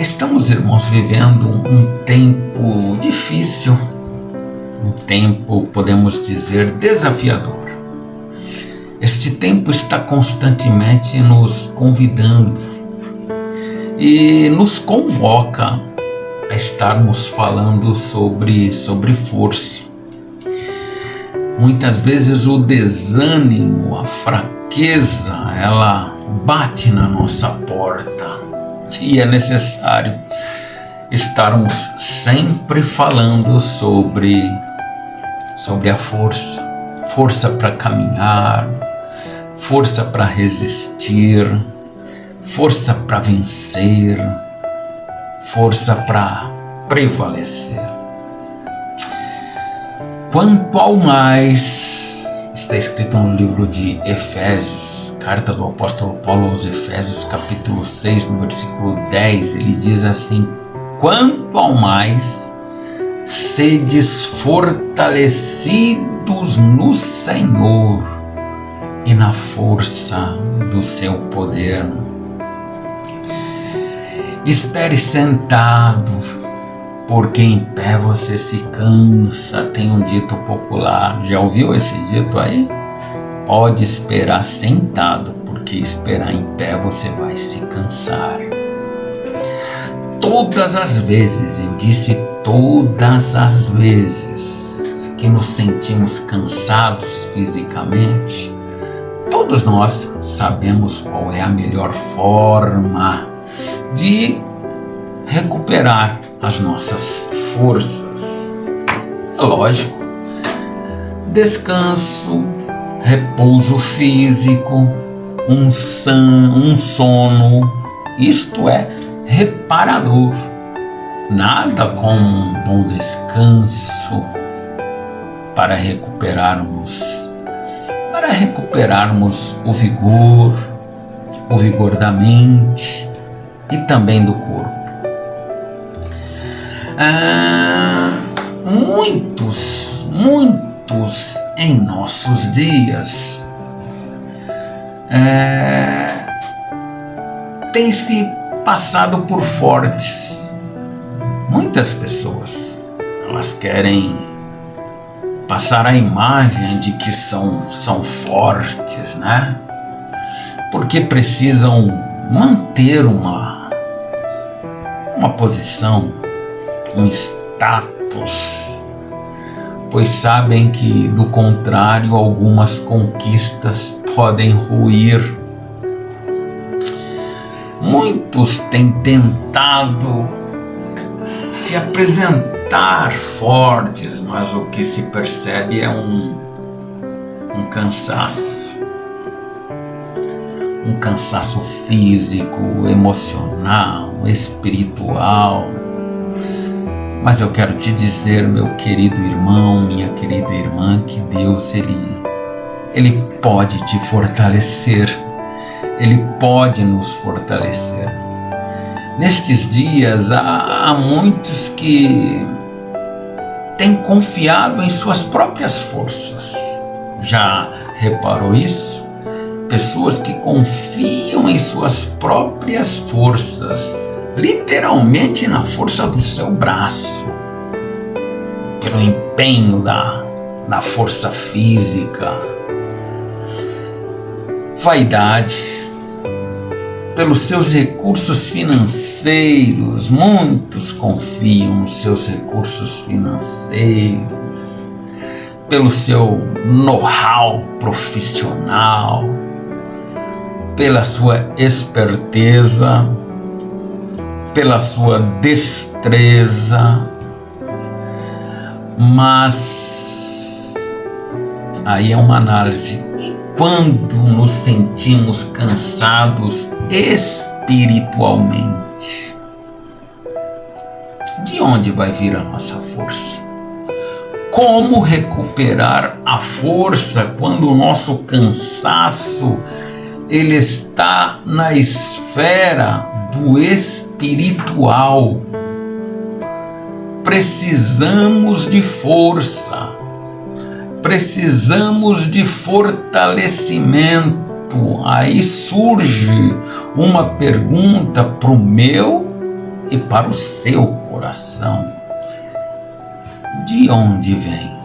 Estamos, irmãos, vivendo um tempo difícil, um tempo, podemos dizer, desafiador. Este tempo está constantemente nos convidando e nos convoca a estarmos falando sobre força. Muitas vezes o desânimo, a fraqueza, ela bate na nossa porta. E é necessário estarmos sempre falando sobre a força para caminhar, força para resistir, força para vencer, força para prevalecer. Quanto ao mais, está escrito no livro de Efésios, carta do apóstolo Paulo aos Efésios, capítulo 6, no versículo 10, ele diz assim: quanto ao mais, sedes fortalecidos no Senhor e na força do seu poder. Espere sentado, porque em pé você se cansa, tem um dito popular. Já ouviu esse dito aí? Pode esperar sentado, porque esperar em pé você vai se cansar. Todas as vezes, eu disse todas as vezes, que nos sentimos cansados fisicamente, todos nós sabemos qual é a melhor forma de recuperar as nossas forças. É lógico, descanso, repouso físico, um sono, isto é reparador. Nada como um bom descanso para recuperarmos o vigor da mente e também do corpo. Muitos em nossos dias têm se passado por fortes. Muitas pessoas, elas querem passar a imagem de que são fortes, né? Porque precisam manter uma posição, um status, pois sabem que, do contrário, algumas conquistas podem ruir. Muitos têm tentado se apresentar fortes, mas o que se percebe é um cansaço físico, emocional, espiritual. Mas eu quero te dizer, meu querido irmão, minha querida irmã, que Deus, Ele pode te fortalecer, Ele pode nos fortalecer. Nestes dias há muitos que têm confiado em suas próprias forças. Já reparou isso? Pessoas que confiam em suas próprias forças, literalmente na força do seu braço, pelo empenho da força física, vaidade, pelos seus recursos financeiros. Muitos confiam nos seus recursos financeiros, pelo seu know-how profissional, pela sua esperteza, pela sua destreza. Mas aí é uma análise. Quando nos sentimos cansados espiritualmente, de onde vai vir a nossa força? Como recuperar a força quando o nosso cansaço ele está na esfera do espiritual? Precisamos de força, precisamos de fortalecimento. Aí surge uma pergunta para o meu e para o seu coração. De onde vem?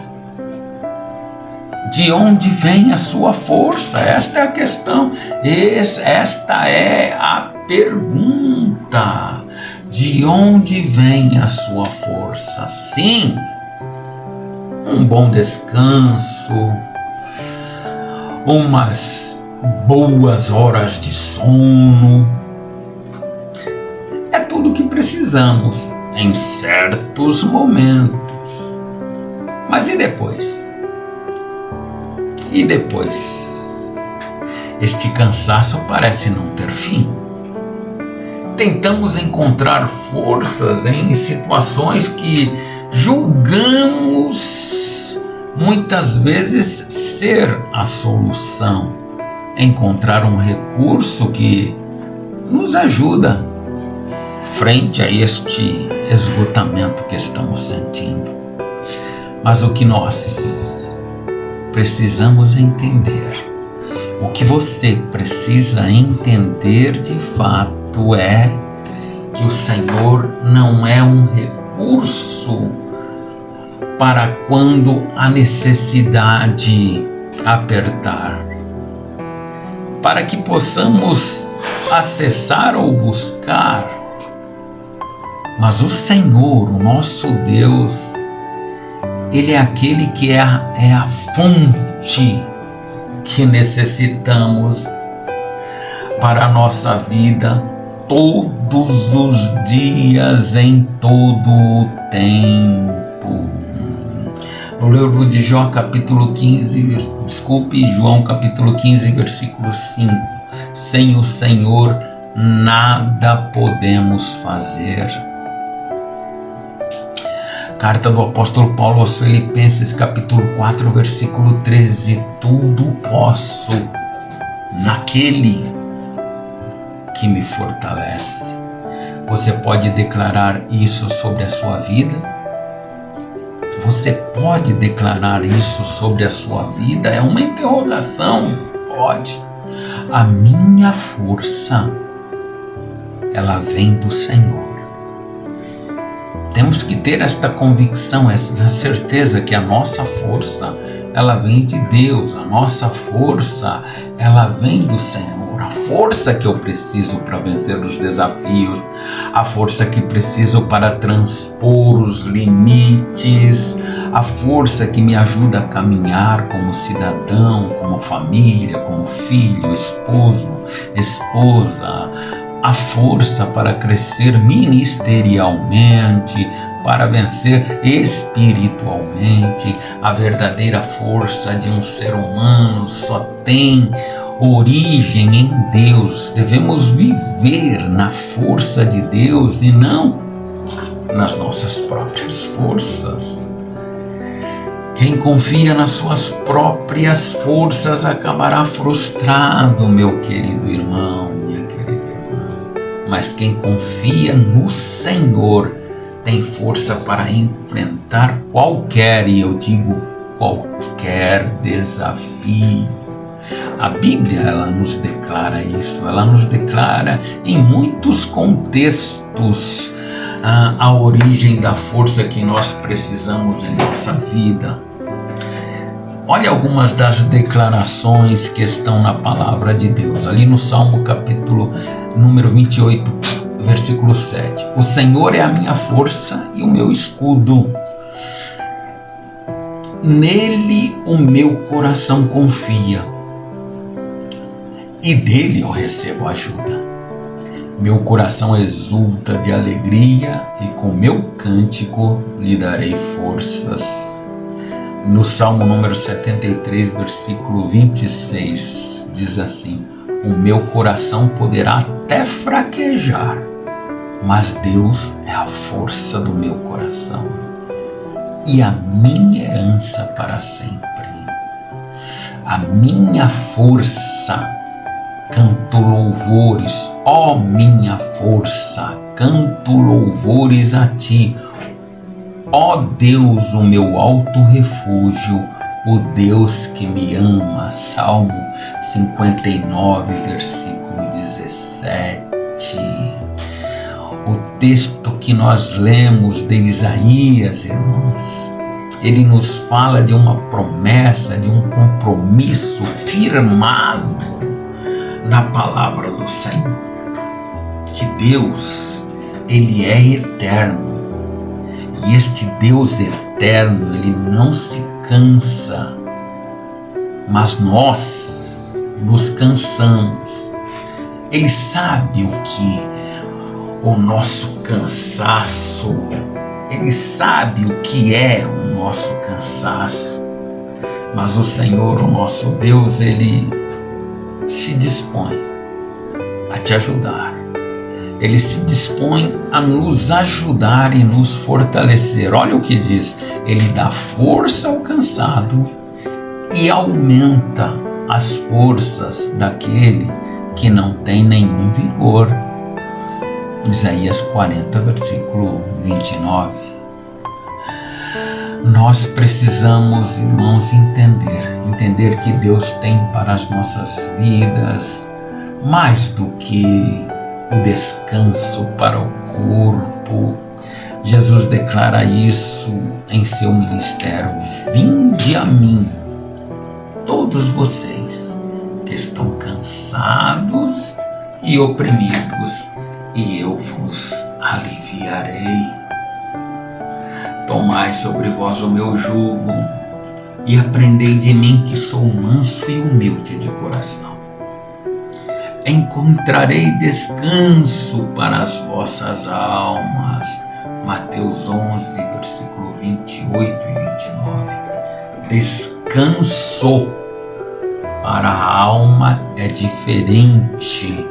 De onde vem a sua força? Esta é a questão. Esta é a pergunta. De onde vem a sua força? Sim, um bom descanso, umas boas horas de sono, é tudo o que precisamos em certos momentos. Mas e depois? E depois? Este cansaço parece não ter fim. Tentamos encontrar forças em situações que julgamos muitas vezes ser a solução. Encontrar um recurso que nos ajuda frente a este esgotamento que estamos sentindo. Mas o que nós precisamos entender, o que você precisa entender de fato é que o Senhor não é um recurso para quando a necessidade apertar, para que possamos acessar ou buscar, mas o Senhor, o nosso Deus, Ele é aquele que é a fonte que necessitamos para a nossa vida todos os dias, em todo o tempo. No livro de João capítulo 15, João capítulo 15, versículo 5. Sem o Senhor nada podemos fazer. Carta do apóstolo Paulo aos Filipenses, capítulo 4, versículo 13. Tudo posso naquele que me fortalece. Você pode declarar isso sobre a sua vida? Você pode declarar isso sobre a sua vida? É uma interrogação. Pode. A minha força, ela vem do Senhor. Temos que ter esta convicção, esta certeza que a nossa força, ela vem de Deus. A nossa força, ela vem do Senhor. A força que eu preciso para vencer os desafios, a força que preciso para transpor os limites, a força que me ajuda a caminhar como cidadão, como família, como filho, esposo, esposa, a força para crescer ministerialmente, para vencer espiritualmente. A verdadeira força de um ser humano só tem origem em Deus. Devemos viver na força de Deus e não nas nossas próprias forças. Quem confia nas suas próprias forças acabará frustrado, meu querido irmão, minha querida irmã. Mas quem confia no Senhor tem força para enfrentar qualquer, e eu digo qualquer desafio. A Bíblia, ela nos declara isso, ela nos declara em muitos contextos a origem da força que nós precisamos em nossa vida. Olha algumas das declarações que estão na palavra de Deus, ali no Salmo capítulo número 28, versículo 7. O Senhor é a minha força e o meu escudo. Nele o meu coração confia e dele eu recebo ajuda. Meu coração exulta de alegria e com meu cântico lhe darei forças. No Salmo número 73, versículo 26, diz assim: o meu coração poderá até fraquejar, mas Deus é a força do meu coração e a minha herança para sempre. A minha força canto louvores, ó minha força, canto louvores a ti. Ó Deus, o meu alto refúgio, o Deus que me ama. Salmo 59, versículo 17. O texto que nós lemos de Isaías, irmãos, ele nos fala de uma promessa, de um compromisso firmado na palavra do Senhor. Que Deus, ele é eterno. E este Deus eterno, ele não se cansa, mas nós nos cansamos. Ele sabe o que o nosso cansaço, ele sabe o que é o nosso cansaço, mas o Senhor, o nosso Deus, ele se dispõe a te ajudar. Ele se dispõe a nos ajudar e nos fortalecer. Olha o que diz: ele dá força ao cansado e aumenta as forças daquele que não tem nenhum vigor. Isaías 40, versículo 29. Nós precisamos, irmãos, entender que Deus tem para as nossas vidas mais do que o descanso para o corpo. Jesus declara isso em seu ministério: vinde a mim, todos vocês que estão cansados e oprimidos, e eu vos aliviarei. Tomai sobre vós o meu jugo e aprendei de mim, que sou manso e humilde de coração. Encontrarei descanso para as vossas almas. Mateus 11, versículo 28 e 29. Descanso para a alma é diferente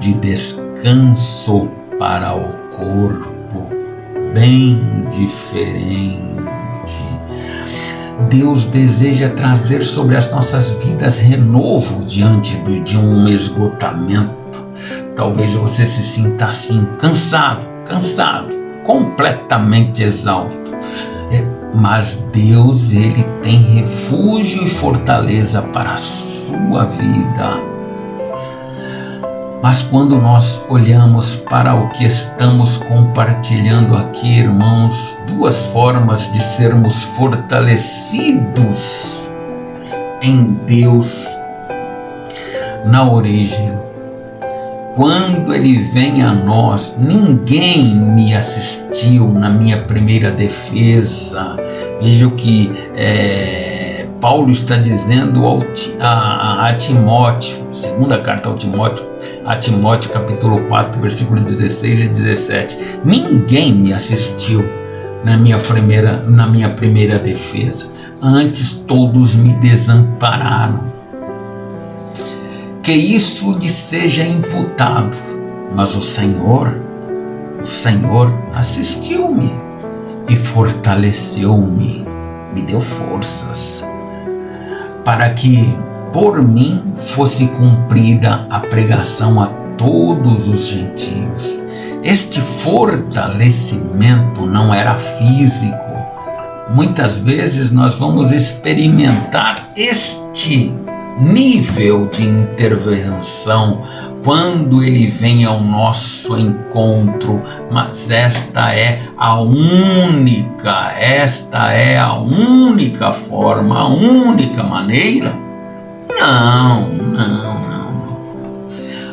de descanso para o corpo, bem diferente. Deus deseja trazer sobre as nossas vidas renovo diante de um esgotamento. Talvez você se sinta assim, cansado, completamente exausto. Mas Deus, ele tem refúgio e fortaleza para a sua vida. Mas quando nós olhamos para o que estamos compartilhando aqui, irmãos, duas formas de sermos fortalecidos em Deus na origem. Quando ele vem a nós, ninguém me assistiu na minha primeira defesa. Veja o que Paulo está dizendo a Timóteo, segunda carta a Timóteo, capítulo 4, versículo 16 e 17. Ninguém me assistiu na minha primeira defesa. Antes todos me desampararam. Que isso lhe seja imputado, mas o Senhor assistiu-me e fortaleceu-me, me deu forças, para que por mim fosse cumprida a pregação a todos os gentios. Este fortalecimento não era físico. Muitas vezes nós vamos experimentar este nível de intervenção quando ele vem ao nosso encontro, mas esta é a única forma, a única maneira? Não.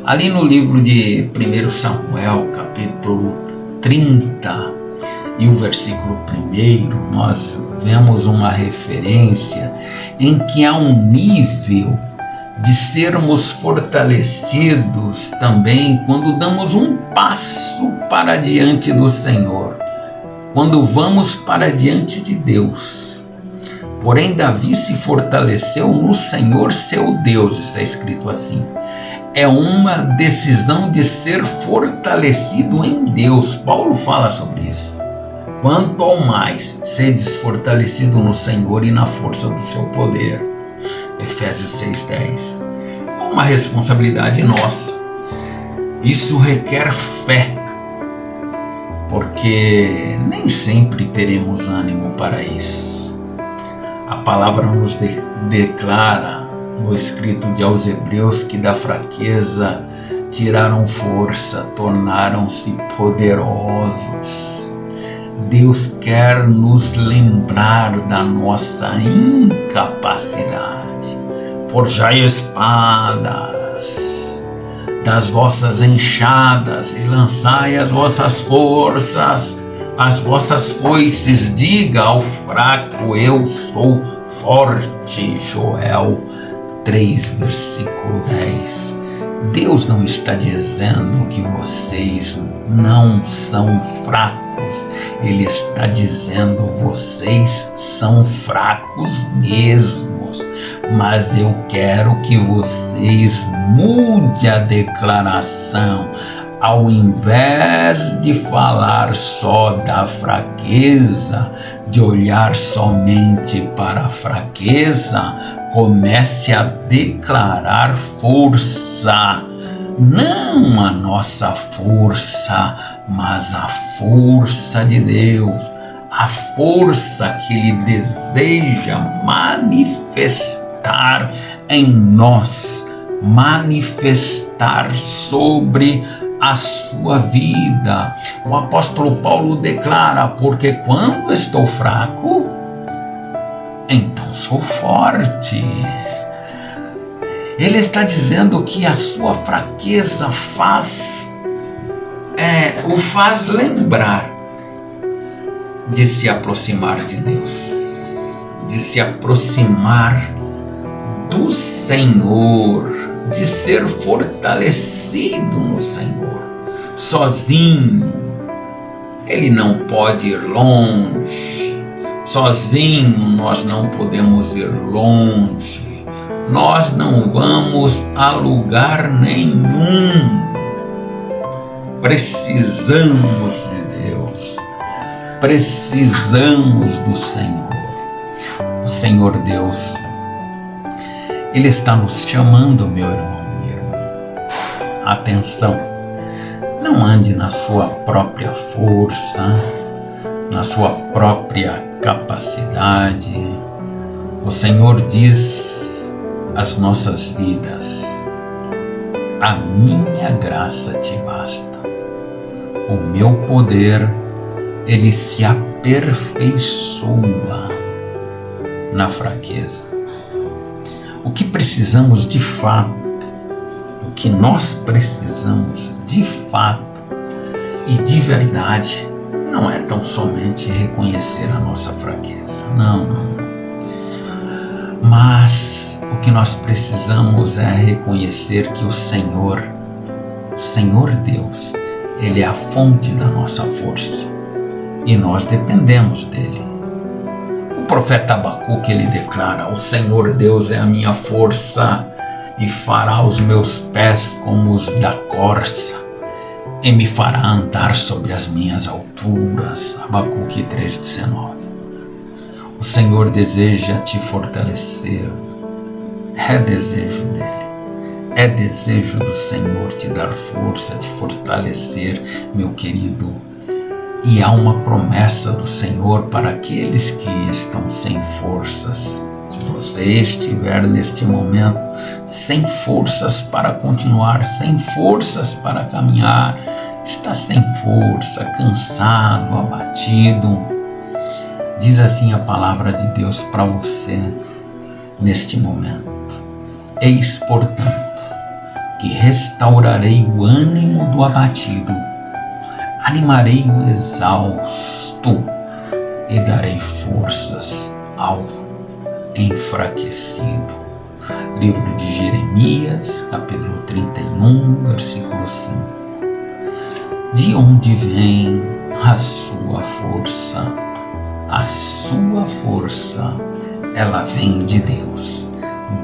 Ali no livro de 1 Samuel, capítulo 30 e o versículo 1, nós vemos uma referência em que há um nível de sermos fortalecidos também quando damos um passo para diante do Senhor, quando vamos para diante de Deus. Porém, Davi se fortaleceu no Senhor seu Deus, está escrito assim. É uma decisão de ser fortalecido em Deus. Paulo fala sobre isso. Quanto ao mais, sedes fortalecido no Senhor e na força do seu poder. Efésios 6:10. Uma responsabilidade nossa. Isso requer fé, porque nem sempre teremos ânimo para isso. A palavra nos declara no escrito aos Hebreus que da fraqueza tiraram força, tornaram-se poderosos. Deus quer nos lembrar da nossa incapacidade. Forjai espadas das vossas enxadas e lançai as vossas forças, as vossas foices. Diga ao fraco: eu sou forte. Joel 3, versículo 10. Deus não está dizendo que vocês não são fracos. Ele está dizendo: vocês são fracos mesmos. Mas eu quero que vocês mudem a declaração. Ao invés de falar só da fraqueza, de olhar somente para a fraqueza, comece a declarar força. Não a nossa força, mas a força de Deus. A força que Ele deseja manifestar em nós, manifestar sobre a sua vida. O apóstolo Paulo declara: porque quando estou fraco, então sou forte. Ele está dizendo que a sua fraqueza o faz lembrar de se aproximar de Deus, de se aproximar do Senhor, de ser fortalecido no Senhor. Sozinho, ele não pode ir longe. Sozinho, nós não podemos ir longe. Nós não vamos a lugar nenhum. Precisamos de Deus. Precisamos do Senhor. O Senhor Deus, Ele está nos chamando, meu irmão, minha irmã. Atenção, não ande na sua própria força, na sua própria capacidade. O Senhor diz às nossas vidas: a minha graça te basta. O meu poder, ele se aperfeiçoa na fraqueza. O que precisamos de fato, o que nós precisamos de fato e de verdade, não é tão somente reconhecer a nossa fraqueza, não. Mas o que nós precisamos é reconhecer que o Senhor Deus, Ele é a fonte da nossa força e nós dependemos dEle. O profeta Abacuque, ele declara: o Senhor Deus é a minha força e fará os meus pés como os da corça e me fará andar sobre as minhas alturas. Abacuque 3,19. O Senhor deseja te fortalecer. É desejo dEle. É desejo do Senhor te dar força, te fortalecer, meu querido. E há uma promessa do Senhor para aqueles que estão sem forças. Se você estiver neste momento sem forças para continuar, sem forças para caminhar, está sem força, cansado, abatido, diz assim a palavra de Deus para você neste momento: eis, portanto, que restaurarei o ânimo do abatido, animarei o exausto e darei forças ao enfraquecido. Livro de Jeremias, capítulo 31, versículo 5. De onde vem a sua força? A sua força, ela vem de Deus.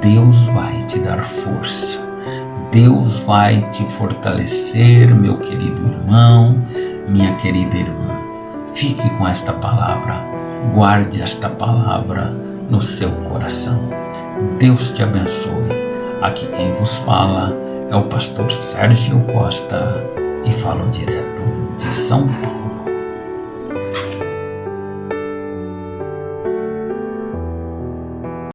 Deus vai te dar força. Deus vai te fortalecer, meu querido irmão, minha querida irmã. Fique com esta palavra, guarde esta palavra no seu coração. Deus te abençoe. Aqui quem vos fala é o pastor Sérgio Costa e falo direto de São Paulo.